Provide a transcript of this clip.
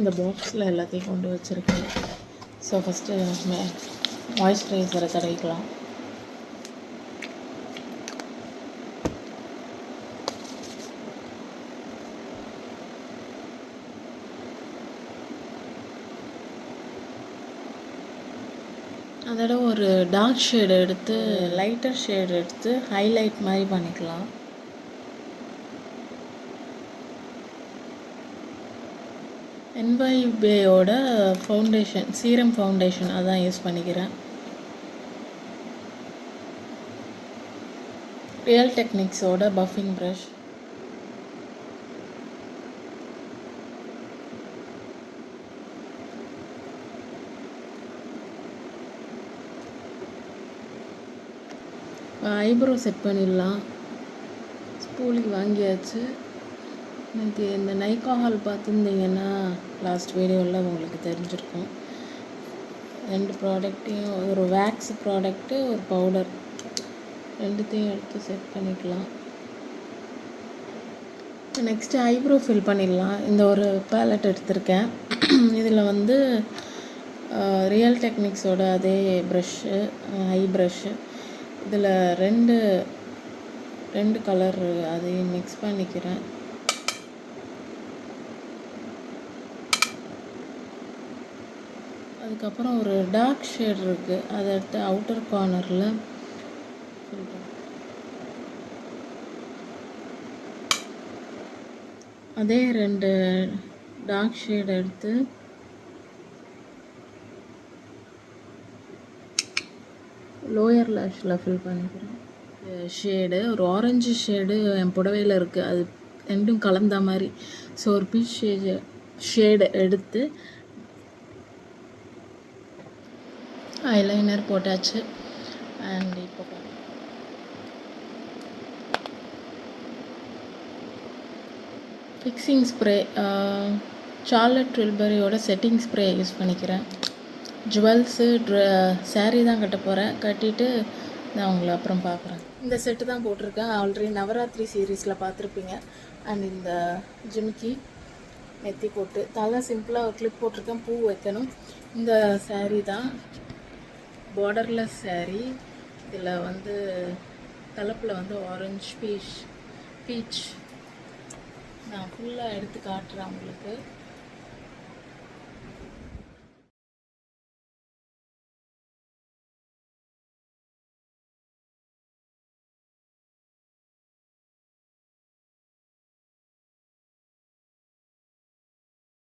இந்த பாக்ஸில் எல்லாத்தையும் கொண்டு வச்சுருக்கேன். ஸோ ஃபஸ்ட்டு மாய்ஸ்சரைசரை தடவிக்கலாம். அதோட ஒரு டார்க் ஷேடு எடுத்து லைட்டர் ஷேடு எடுத்து ஹைலைட் மாதிரி பண்ணிக்கலாம். NYBயோட ஃபவுண்டேஷன், சீரம் ஃபவுண்டேஷன் அதான் யூஸ் பண்ணிக்கிறேன். ரியல் டெக்னிக்ஸோட பஃபிங் ப்ரஷ். ஐப்ரோ செட் பண்ணிடலாம். ஸ்பூலிக்கு வாங்கியாச்சு. எனக்கு இந்த நைக்கா ஹால் பார்த்துருந்தீங்கன்னா லாஸ்ட் வீடியோவில் உங்களுக்கு தெரிஞ்சிருக்கும். 2 ப்ராடக்ட்டையும், ஒரு வேக்ஸ் ப்ராடக்ட்டு, ஒரு பவுடர், ரெண்டுத்தையும் எடுத்து செட் பண்ணிக்கலாம். நெக்ஸ்ட்டு ஐப்ரோ ஃபில் பண்ணிடலாம். இந்த ஒரு பேலட் எடுத்திருக்கேன். இதில் வந்து ரியல் டெக்னிக்ஸோட அதே ப்ரஷ்ஷு, ஐ ப்ரஷ்ஷு. இதில் ரெண்டு கலர் அதையும் மிக்ஸ் பண்ணிக்கிறேன். அதுக்கப்புறம் ஒரு டார்க் ஷேட் இருக்குது, அதை எடுத்து அவுட்டர் கார்னரில் அதே 2 டார்க் ஷேட் எடுத்து லோயர் லேஷில் ஃபில் பண்ணிக்கிறேன். ஷேடு ஒரு ஆரஞ்சு ஷேடு என் புடவையில் இருக்குது, அது ரெண்டும் கலந்த மாதிரி. ஸோ ஒரு பீச் ஷேடு எடுத்து ஐலைனர் போட்டாச்சு. அண்ட் இப்போ ஃபிக்ஸிங் ஸ்ப்ரே, சார்லட் ட்ரில்பரியோட செட்டிங் ஸ்ப்ரே யூஸ் பண்ணிக்கிறேன். ஜுவல்ஸு சாரீ தான் கட்ட போகிறேன். கட்டிட்டு நான் உங்களை அப்புறம் பார்க்குறேன். இந்த செட்டு தான் போட்டிருக்கேன். ஆல்ரெடி நவராத்திரி சீரீஸில் பார்த்துருப்பீங்க. அண்ட் இந்த ஜிமிக்கி நெத்தி போட்டு தலை சிம்பிளாக கிளிப் போட்டிருக்கேன். பூ வைக்கணும். இந்த சாரீ தான் பார்டர்லெஸ் சாரீ. இதில் வந்து தலைப்பில் வந்து ஆரஞ்சு பீச் நான் ஃபுல்லாக எடுத்து காட்டுறேன் உங்களுக்கு.